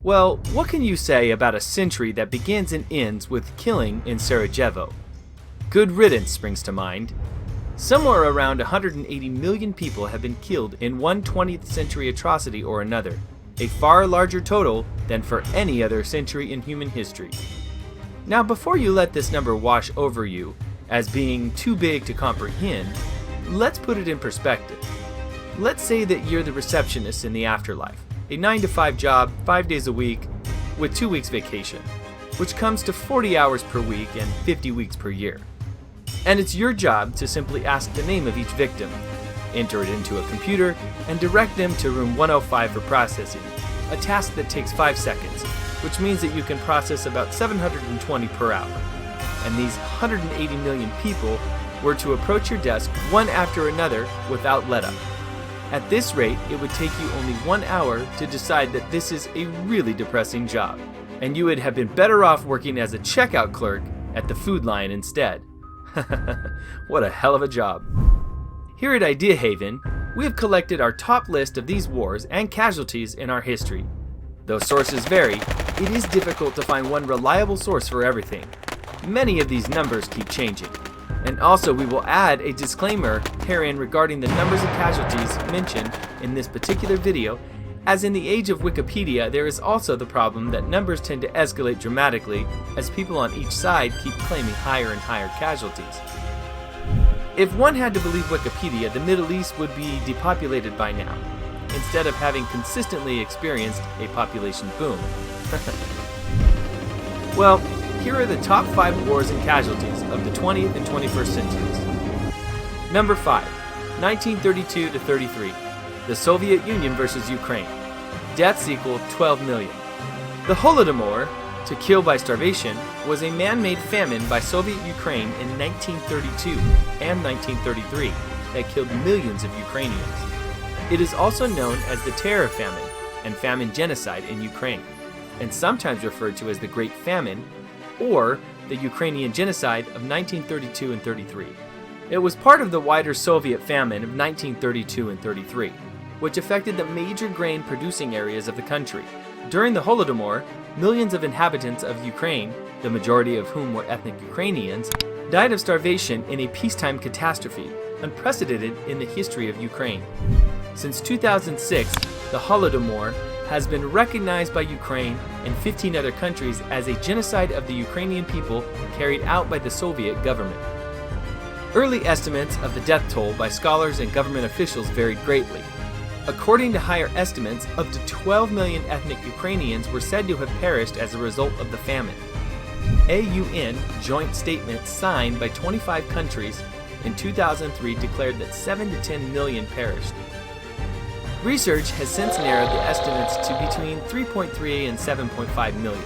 Well, what can you say about a century that begins and ends with killing in Sarajevo? Good Riddance springs to mind. Somewhere around 180 million people have been killed in one 20th century atrocity or another, a far larger total than for any other century in human history. Now, before you let this number wash over you as being too big to comprehend, let's put it in perspective. Let's say that you're the receptionist in the afterlife, a 9-to-5 job, 5 days a week, with 2 weeks vacation, which comes to 40 hours per week and 50 weeks per year. And it's your job to simply ask the name of each victim, enter it into a computer, and direct them to room 105 for processing, a task that takes 5 seconds, which means that you can process about 720 per hour. And these 180 million people were to approach your desk one after another without let up. At this rate, it would take you only 1 hour to decide that this is a really depressing job, and you would have been better off working as a checkout clerk at the food line instead. What a hell of a job. Here at Idea Haven, we have collected our top list of these wars and casualties in our history. Though sources vary, it is difficult to find one reliable source for everything. Many of these numbers keep changing. And also we will add a disclaimer herein regarding the numbers of casualties mentioned in this particular video, as in the age of Wikipedia there is also the problem that numbers tend to escalate dramatically as people on each side keep claiming higher and higher casualties. If one had to believe Wikipedia, the Middle East would be depopulated by now, instead of having consistently experienced a population boom. Well, here are the top 5 wars and casualties of the 20th and 21st centuries. Number 5, 1932 to 33, the Soviet Union versus Ukraine. Deaths equal 12 million. The Holodomor, to kill by starvation, was a man-made famine by Soviet Ukraine in 1932 and 1933 that killed millions of Ukrainians. It is also known as the Terror Famine and Famine Genocide in Ukraine, and sometimes referred to as the Great Famine or the Ukrainian Genocide of 1932 and 33. It was part of the wider Soviet famine of 1932 and 33, which affected the major grain-producing areas of the country. During the Holodomor, millions of inhabitants of Ukraine, the majority of whom were ethnic Ukrainians, died of starvation in a peacetime catastrophe, unprecedented in the history of Ukraine. Since 2006, the Holodomor has been recognized by Ukraine and 15 other countries as a genocide of the Ukrainian people carried out by the Soviet government. Early estimates of the death toll by scholars and government officials varied greatly. According to higher estimates, up to 12 million ethnic Ukrainians were said to have perished as a result of the famine. A UN joint statement signed by 25 countries in 2003 declared that 7 to 10 million perished. Research has since narrowed the estimates to between 3.3 and 7.5 million.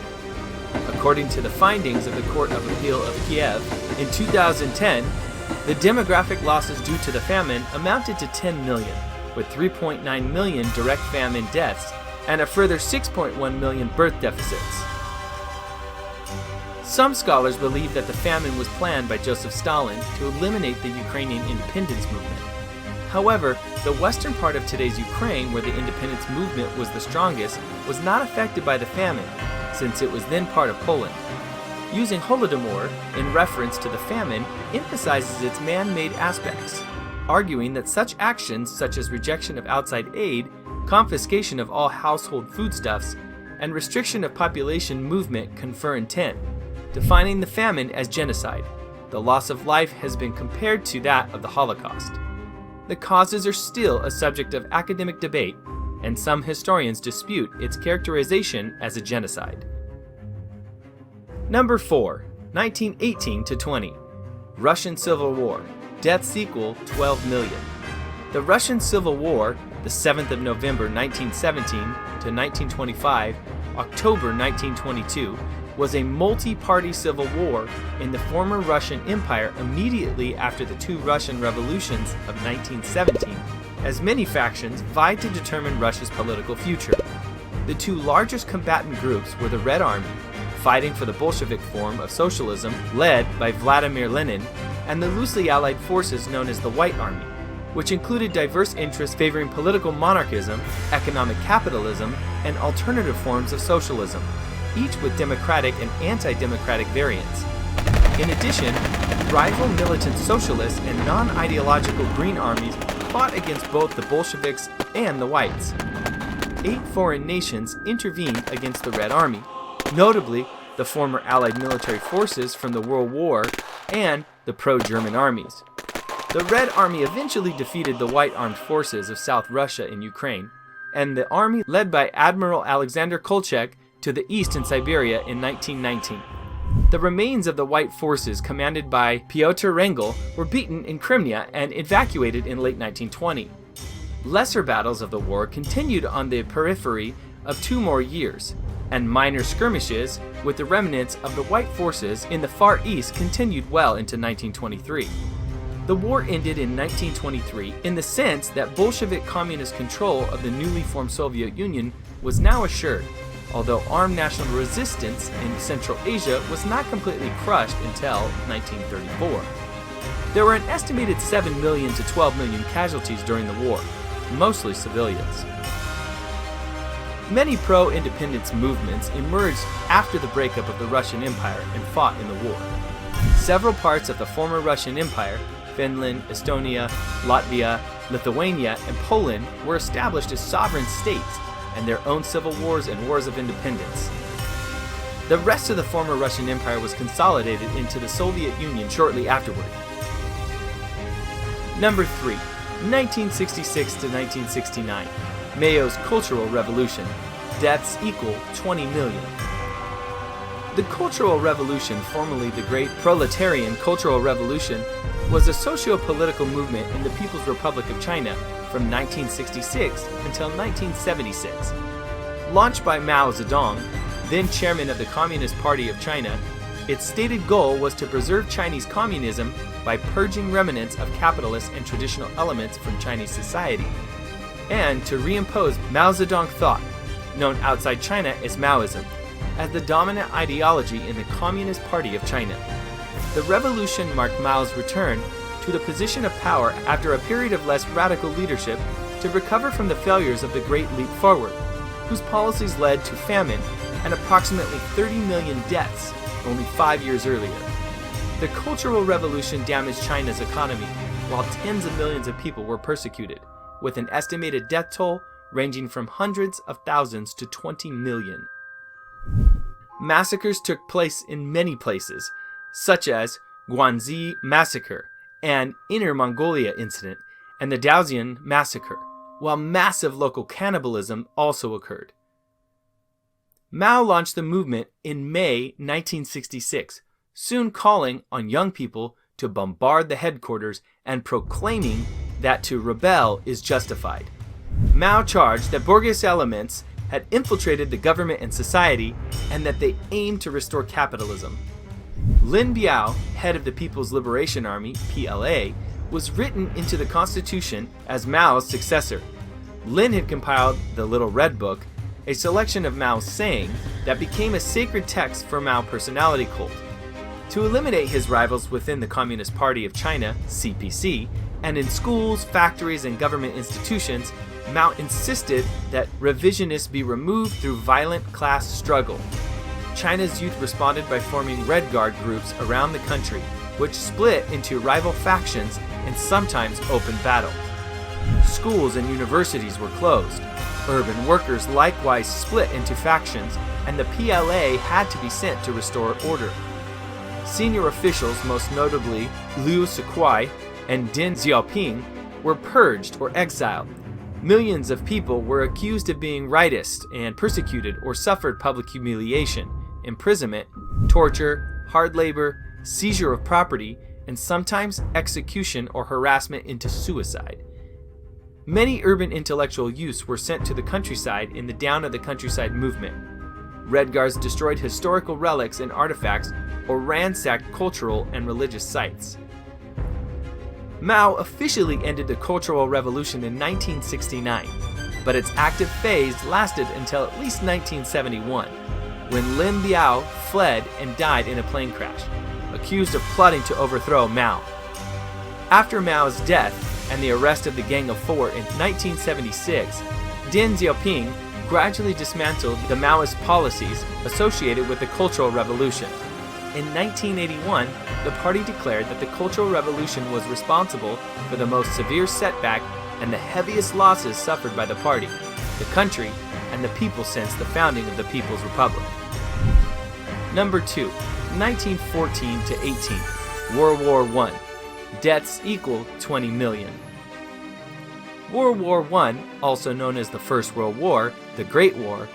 According to the findings of the Court of Appeal of Kiev, in 2010, the demographic losses due to the famine amounted to 10 million, with 3.9 million direct famine deaths and a further 6.1 million birth deficits. Some scholars believe that the famine was planned by Joseph Stalin to eliminate the Ukrainian independence movement. However, the western part of today's Ukraine, where the independence movement was the strongest, was not affected by the famine, since it was then part of Poland. Using Holodomor in reference to the famine emphasizes its man-made aspects, arguing that such actions such as rejection of outside aid, confiscation of all household foodstuffs, and restriction of population movement confer intent, defining the famine as genocide. The loss of life has been compared to that of the Holocaust. The causes are still a subject of academic debate, and some historians dispute its characterization as a genocide. Number 4, 1918 to 20, Russian Civil War. Deaths equal 12 million. The Russian Civil War, the 7th of November 1917 to 1925, October 1922, was a multi-party civil war in the former Russian Empire immediately after the 2 Russian revolutions of 1917, as many factions vied to determine Russia's political future. The 2 largest combatant groups were the Red Army, fighting for the Bolshevik form of socialism led by Vladimir Lenin, and the loosely allied forces known as the White Army, which included diverse interests favoring political monarchism, economic capitalism, and alternative forms of socialism, each with democratic and anti-democratic variants. In addition, rival militant socialists and non-ideological Green armies fought against both the Bolsheviks and the Whites. 8 foreign nations intervened against the Red Army, notably the former Allied military forces from the World War and the pro-German armies. The Red Army eventually defeated the White armed forces of South Russia in Ukraine, and the army led by Admiral Alexander Kolchak to the east in Siberia in 1919. The remains of the White forces commanded by Pyotr Wrangel were beaten in Crimea and evacuated in late 1920. Lesser battles of the war continued on the periphery of 2 more years, and minor skirmishes with the remnants of the White forces in the Far East continued well into 1923. The war ended in 1923 in the sense that Bolshevik communist control of the newly formed Soviet Union was now assured, although armed national resistance in Central Asia was not completely crushed until 1934. There were an estimated 7 million to 12 million casualties during the war, mostly civilians. Many pro-independence movements emerged after the breakup of the Russian Empire and fought in the war. Several parts of the former Russian Empire, Finland, Estonia, Latvia, Lithuania, and Poland, were established as sovereign states and their own civil wars and wars of independence. The rest of the former Russian Empire was consolidated into the Soviet Union shortly afterward. Number 3. 1966 to 1969. Mao's Cultural Revolution. Deaths equal 20 million. The Cultural Revolution, formerly the Great Proletarian Cultural Revolution, was a socio-political movement in the People's Republic of China from 1966 until 1976. Launched by Mao Zedong, then chairman of the Communist Party of China, its stated goal was to preserve Chinese communism by purging remnants of capitalist and traditional elements from Chinese society, and to reimpose Mao Zedong thought, known outside China as Maoism, as the dominant ideology in the Communist Party of China. The revolution marked Mao's return to the position of power after a period of less radical leadership to recover from the failures of the Great Leap Forward, whose policies led to famine and approximately 30 million deaths only 5 years earlier. The Cultural Revolution damaged China's economy, while tens of millions of people were persecuted, with an estimated death toll ranging from hundreds of thousands to 20 million. Massacres took place in many places, such as Guanxi Massacre and Inner Mongolia Incident and the Daoxian Massacre, while massive local cannibalism also occurred. Mao launched the movement in May 1966, soon calling on young people to bombard the headquarters and proclaiming that to rebel is justified. Mao charged that bourgeois elements had infiltrated the government and society and that they aimed to restore capitalism. Lin Biao, head of the People's Liberation Army, PLA, was written into the Constitution as Mao's successor. Lin had compiled the Little Red Book, a selection of Mao's sayings that became a sacred text for Mao personality cult. To eliminate his rivals within the Communist Party of China, CPC, and in schools, factories, and government institutions, Mao insisted that revisionists be removed through violent class struggle. China's youth responded by forming Red Guard groups around the country, which split into rival factions and sometimes open battle. Schools and universities were closed. Urban workers likewise split into factions, and the PLA had to be sent to restore order. Senior officials, most notably Liu Siquai and Deng Xiaoping, were purged or exiled. Millions of people were accused of being rightists and persecuted or suffered public humiliation, imprisonment, torture, hard labor, seizure of property, and sometimes execution or harassment into suicide. Many urban intellectual youths were sent to the countryside in the Down of the Countryside movement. Red Guards destroyed historical relics and artifacts or ransacked cultural and religious sites. Mao officially ended the Cultural Revolution in 1969, but its active phase lasted until at least 1971, when Lin Biao fled and died in a plane crash, accused of plotting to overthrow Mao. After Mao's death, and the arrest of the Gang of Four in 1976, Deng Xiaoping gradually dismantled the Maoist policies associated with the Cultural Revolution. In 1981, the party declared that the Cultural Revolution was responsible for the most severe setback and the heaviest losses suffered by the party, the country, and the people since the founding of the People's Republic. Number 2. 1914 to 18. World War I. Deaths equal 20 million. World War I, also known as the First World War, the Great War,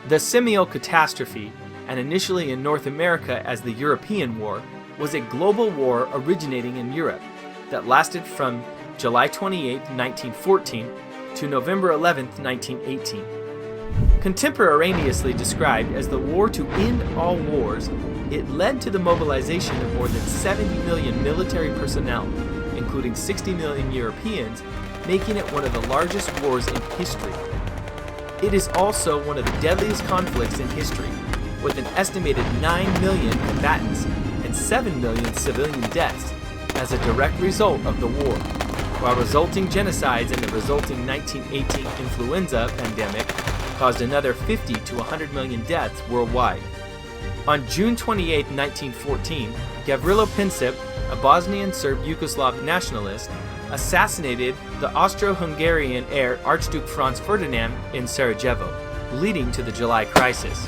the Semio catastrophe, and initially in North America as the European War, was a global war originating in Europe that lasted from July 28, 1914 to November 11, 1918. Contemporaneously described as the war to end all wars, it led to the mobilization of more than 70 million military personnel, including 60 million Europeans, making it one of the largest wars in history. It is also one of the deadliest conflicts in history, with an estimated 9 million combatants and 7 million civilian deaths as a direct result of the war, while resulting genocides and the resulting 1918 influenza pandemic caused another 50 to 100 million deaths worldwide. On June 28, 1914, Gavrilo Princip, a Bosnian Serb Yugoslav nationalist, assassinated the Austro-Hungarian heir Archduke Franz Ferdinand in Sarajevo, leading to the July Crisis.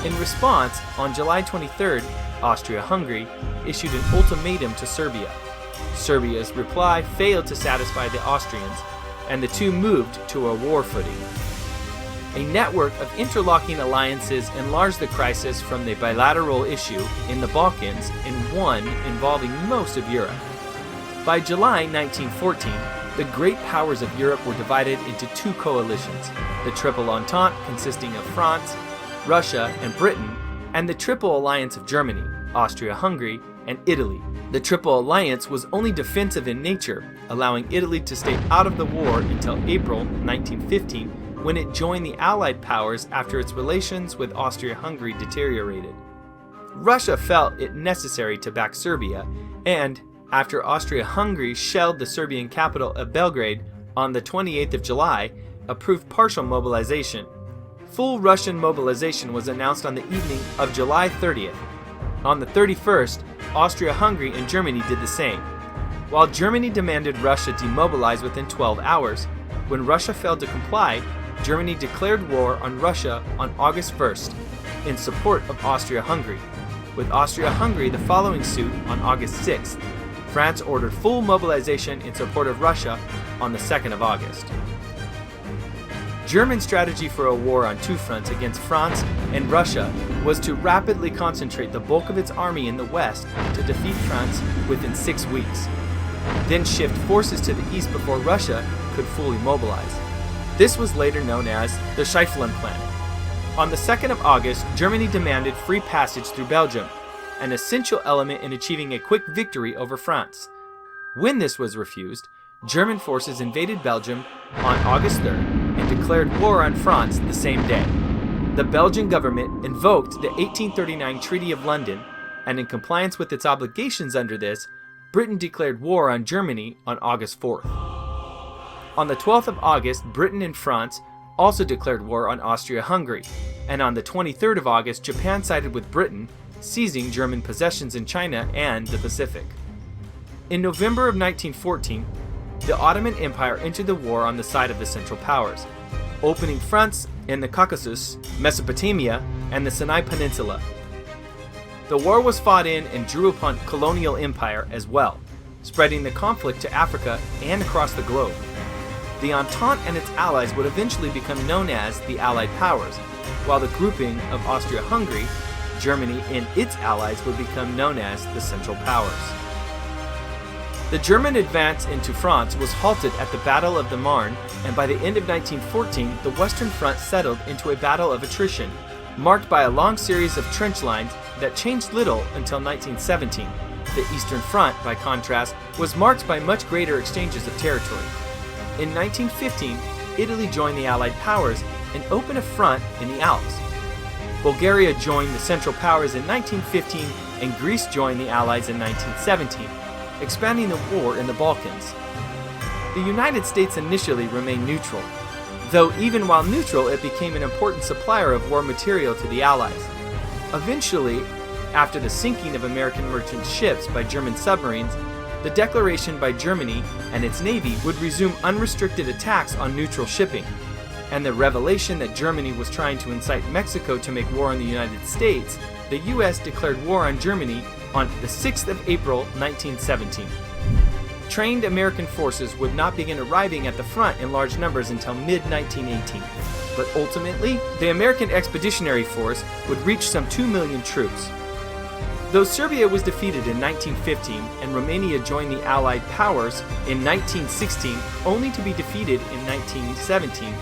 In response, on July 23rd, Austria-Hungary issued an ultimatum to Serbia. Serbia's reply failed to satisfy the Austrians, and the two moved to a war footing. A network of interlocking alliances enlarged the crisis from the bilateral issue in the Balkans in one involving most of Europe. By July 1914, the great powers of Europe were divided into two coalitions, the Triple Entente consisting of France, Russia, and Britain, and the Triple Alliance of Germany, Austria-Hungary, and Italy. The Triple Alliance was only defensive in nature, allowing Italy to stay out of the war until April 1915, when it joined the Allied powers after its relations with Austria-Hungary deteriorated. Russia felt it necessary to back Serbia, and, after Austria-Hungary shelled the Serbian capital of Belgrade on the 28th of July, approved partial mobilization. Full Russian mobilization was announced on the evening of July 30th. On the 31st, Austria-Hungary and Germany did the same. While Germany demanded Russia demobilize within 12 hours, when Russia failed to comply, Germany declared war on Russia on August 1st in support of Austria-Hungary, with Austria-Hungary the following suit on August 6th. France ordered full mobilization in support of Russia on the 2nd of August. German strategy for a war on two fronts against France and Russia was to rapidly concentrate the bulk of its army in the west to defeat France within 6 weeks, then shift forces to the east before Russia could fully mobilize. This was later known as the Schlieffen Plan. On the 2nd of August, Germany demanded free passage through Belgium, an essential element in achieving a quick victory over France. When this was refused, German forces invaded Belgium on August 3rd and declared war on France the same day. The Belgian government invoked the 1839 Treaty of London, and in compliance with its obligations under this, Britain declared war on Germany on August 4th. On the 12th of August, Britain and France also declared war on Austria-Hungary, and on the 23rd of August, Japan sided with Britain, seizing German possessions in China and the Pacific. In November of 1914, the Ottoman Empire entered the war on the side of the Central Powers, opening fronts in the Caucasus, Mesopotamia, and the Sinai Peninsula. The war was fought in and drew upon colonial empire as well, spreading the conflict to Africa and across the globe. The Entente and its allies would eventually become known as the Allied Powers, while the grouping of Austria-Hungary, Germany, and its allies would become known as the Central Powers. The German advance into France was halted at the Battle of the Marne, and by the end of 1914, the Western Front settled into a battle of attrition, marked by a long series of trench lines that changed little until 1917. The Eastern Front, by contrast, was marked by much greater exchanges of territory. In 1915, Italy joined the Allied powers and opened a front in the Alps. Bulgaria joined the Central Powers in 1915, and Greece joined the Allies in 1917, expanding the war in the Balkans. The United States initially remained neutral, though even while neutral, it became an important supplier of war material to the Allies. Eventually, after the sinking of American merchant ships by German submarines, the declaration by Germany and its navy would resume unrestricted attacks on neutral shipping, and the revelation that Germany was trying to incite Mexico to make war on the United States, the U.S. declared war on Germany on the 6th of April, 1917. Trained American forces would not begin arriving at the front in large numbers until mid-1918, but ultimately, the American Expeditionary Force would reach some 2 million troops. Though Serbia was defeated in 1915 and Romania joined the Allied powers in 1916, only to be defeated in 1917,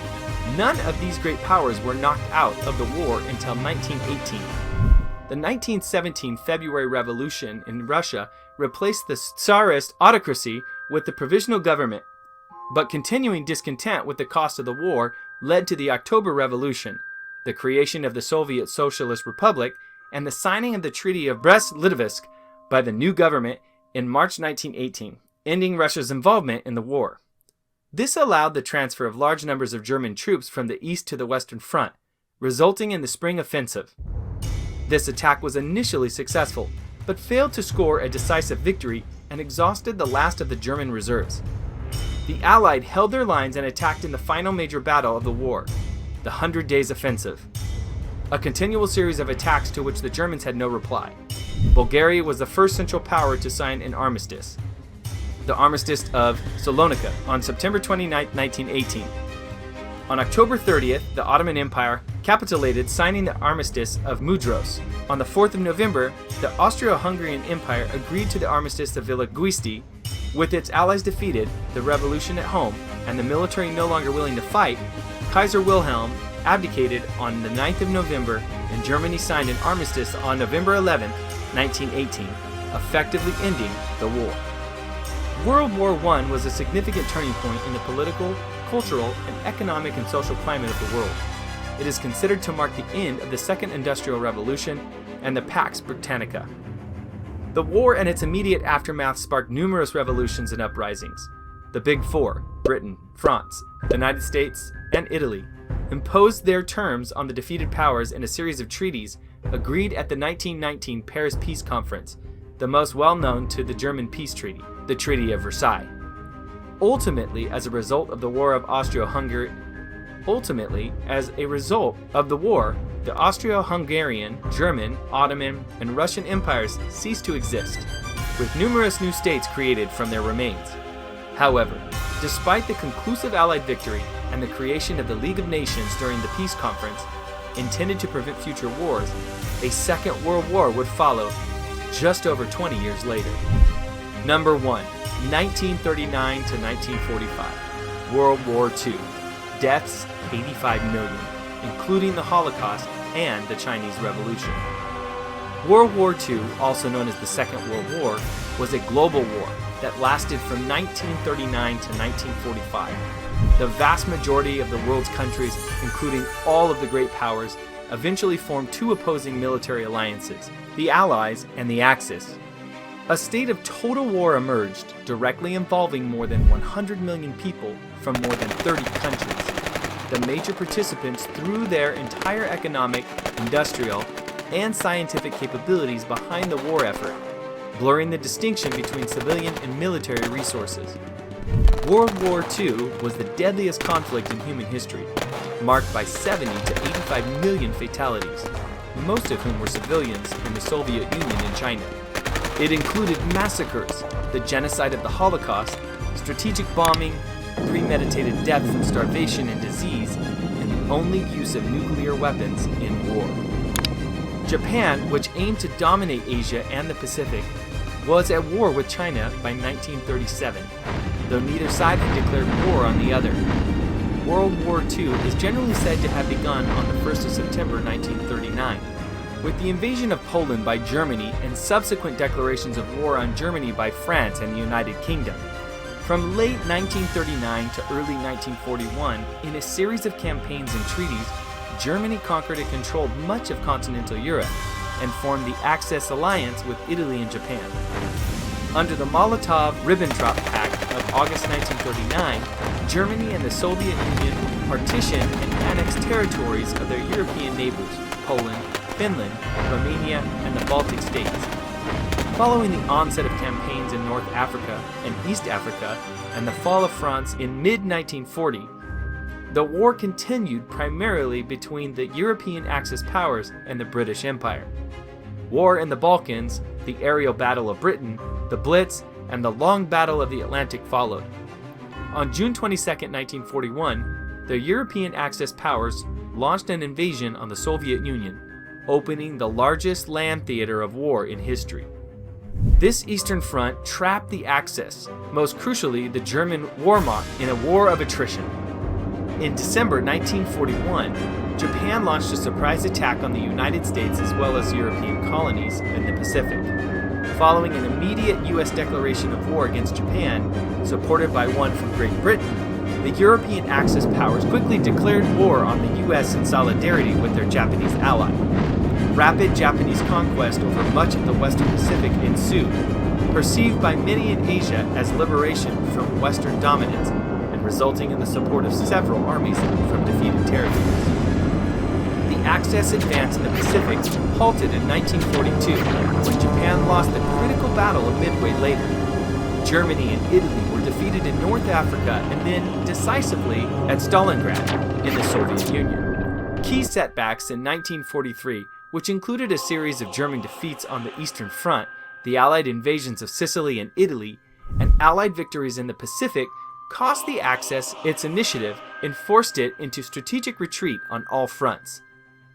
none of these great powers were knocked out of the war until 1918. The 1917 February Revolution in Russia replaced the Tsarist autocracy with the provisional government, but continuing discontent with the cost of the war led to the October Revolution, the creation of the Soviet Socialist Republic, and the signing of the Treaty of Brest-Litovsk by the new government in March 1918, ending Russia's involvement in the war. This allowed the transfer of large numbers of German troops from the east to the Western Front, resulting in the Spring Offensive. This attack was initially successful, but failed to score a decisive victory and exhausted the last of the German reserves. The Allied held their lines and attacked in the final major battle of the war, the 100 Days Offensive, a continual series of attacks to which the Germans had no reply. Bulgaria was the first Central Power to sign an armistice, the Armistice of Salonika, on September 29, 1918. On October 30th, the Ottoman Empire capitulated, signing the Armistice of Muertos. On the 4th of November, the Austro-Hungarian Empire agreed to the Armistice of Villaguisti. With its allies defeated, the revolution at home, and the military no longer willing to fight, Kaiser Wilhelm abdicated on the 9th of November, and Germany signed an armistice on November 11, 1918, effectively ending the war. World War I was a significant turning point in the political, cultural, and economic and social climate of the world. It is considered to mark the end of the Second Industrial Revolution and the Pax Britannica. The war and its immediate aftermath sparked numerous revolutions and uprisings. The Big Four, Britain, France, the United States, and Italy, imposed their terms on the defeated powers in a series of treaties agreed at the 1919 Paris Peace Conference, the most well-known to the German peace treaty, the Treaty of Versailles. Ultimately, as a result of the war, the Austro-Hungarian, German, Ottoman, and Russian empires ceased to exist, with numerous new states created from their remains. However, despite the conclusive Allied victory and the creation of the League of Nations during the peace conference, intended to prevent future wars, a Second World War would follow just over 20 years later. Number 1, 1939 to 1945, World War II. Deaths, 85 million, including the Holocaust and the Chinese Revolution. World War II, also known as the Second World War, was a global war that lasted from 1939 to 1945. The vast majority of the world's countries, including all of the great powers, eventually formed two opposing military alliances, the Allies and the Axis. A state of total war emerged, directly involving more than 100 million people from more than 30 countries. The major participants threw their entire economic, industrial, and scientific capabilities behind the war effort, blurring the distinction between civilian and military resources. World War II was the deadliest conflict in human history, marked by 70 to 85 million fatalities, most of whom were civilians in the Soviet Union and China. It included massacres, the genocide of the Holocaust, strategic bombing, premeditated death from starvation and disease, and the only use of nuclear weapons in war. Japan, which aimed to dominate Asia and the Pacific, was at war with China by 1937, though neither side had declared war on the other. World War II is generally said to have begun on the 1st of September 1939, with the invasion of Poland by Germany and subsequent declarations of war on Germany by France and the United Kingdom. From late 1939 to early 1941, in a series of campaigns and treaties, Germany conquered and controlled much of continental Europe and formed the Axis alliance with Italy and Japan. Under the Molotov-Ribbentrop Pact of August 1939, Germany and the Soviet Union partitioned and annexed territories of their European neighbors, Poland, Finland, Romania, and the Baltic states. Following the onset of campaigns in North Africa and East Africa and the fall of France in mid-1940, the war continued primarily between the European Axis powers and the British Empire. War in the Balkans, the aerial battle of Britain, the Blitz, and the Long Battle of the Atlantic followed. On June 22, 1941, the European Axis powers launched an invasion on the Soviet Union, opening the largest land theater of war in history. This Eastern Front trapped the Axis, most crucially the German Wehrmacht, in a war of attrition. In December 1941, Japan launched a surprise attack on the United States as well as European colonies in the Pacific. Following an immediate U.S. declaration of war against Japan, supported by one from Great Britain, the European Axis powers quickly declared war on the U.S. in solidarity with their Japanese ally. Rapid Japanese conquest over much of the Western Pacific ensued, perceived by many in Asia as liberation from Western dominance, and resulting in the support of several armies from defeated territories. The Axis advance in the Pacific halted in 1942 when Japan lost the critical battle of Midway later. Germany and Italy were defeated in North Africa and then decisively at Stalingrad in the Soviet Union. Key setbacks in 1943, which included a series of German defeats on the Eastern Front, the Allied invasions of Sicily and Italy, and Allied victories in the Pacific, cost the Axis its initiative and forced it into strategic retreat on all fronts.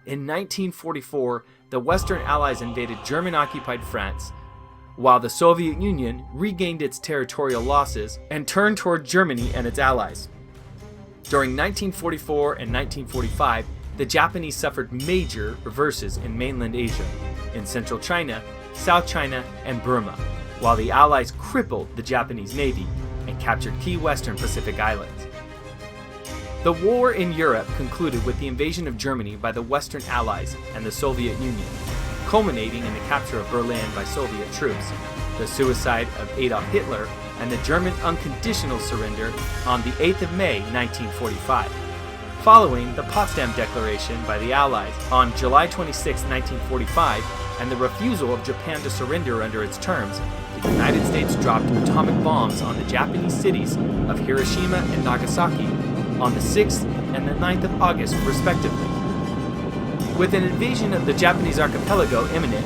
In 1944, the Western Allies invaded German-occupied France, while the Soviet Union regained its territorial losses and turned toward Germany and its allies. During 1944 and 1945, the Japanese suffered major reverses in mainland Asia, in central China, South China, and Burma, while the Allies crippled the Japanese Navy and captured key Western Pacific islands. The war in Europe concluded with the invasion of Germany by the Western Allies and the Soviet Union, culminating in the capture of Berlin by Soviet troops, the suicide of Adolf Hitler, and the German unconditional surrender on the 8th of May 1945. Following the Potsdam Declaration by the Allies on July 26, 1945, and the refusal of Japan to surrender under its terms, the United States dropped atomic bombs on the Japanese cities of Hiroshima and Nagasaki on the 6th and the 9th of August, respectively. With an invasion of the Japanese archipelago imminent,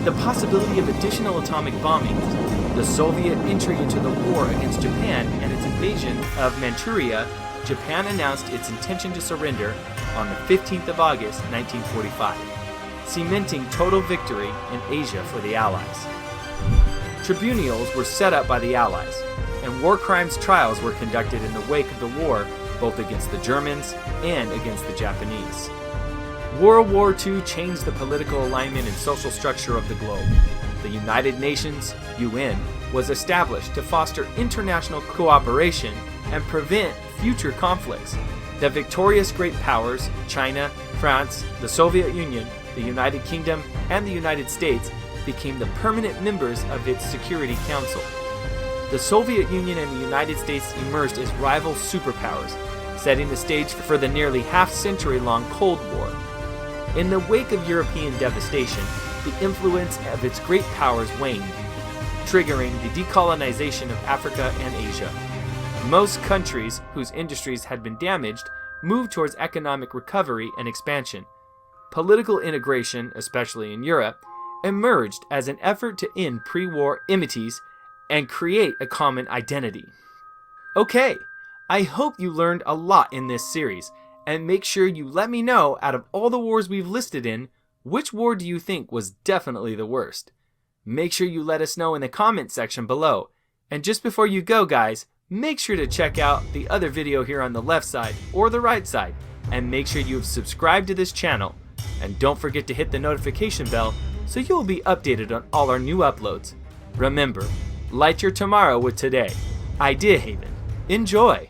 the possibility of additional atomic bombings, the Soviet entry into the war against Japan, and its invasion of Manchuria, Japan announced its intention to surrender on the 15th of August, 1945, cementing total victory in Asia for the Allies. Tribunals were set up by the Allies, and war crimes trials were conducted in the wake of the war, both against the Germans and against the Japanese. World War II changed the political alignment and social structure of the globe. The United Nations, UN, was established to foster international cooperation and prevent future conflicts. The victorious great powers, China, France, the Soviet Union, the United Kingdom, and the United States, became the permanent members of its Security Council. The Soviet Union and the United States emerged as rival superpowers, setting the stage for the nearly half-century-long Cold War. In the wake of European devastation, the influence of its great powers waned, triggering the decolonization of Africa and Asia. Most countries whose industries had been damaged moved towards economic recovery and expansion. Political integration, especially in Europe, emerged as an effort to end pre-war enmities and create a common identity. Okay, I hope you learned a lot in this series, and make sure you let me know, out of all the wars we've listed in, which war do you think was definitely the worst? Make sure you let us know in the comment section below. And just before you go, guys, make sure to check out the other video here on the left side or the right side, and make sure you've subscribed to this channel. And don't forget to hit the notification bell so you'll be updated on all our new uploads. Remember, light your tomorrow with today. Idea Haven. Enjoy!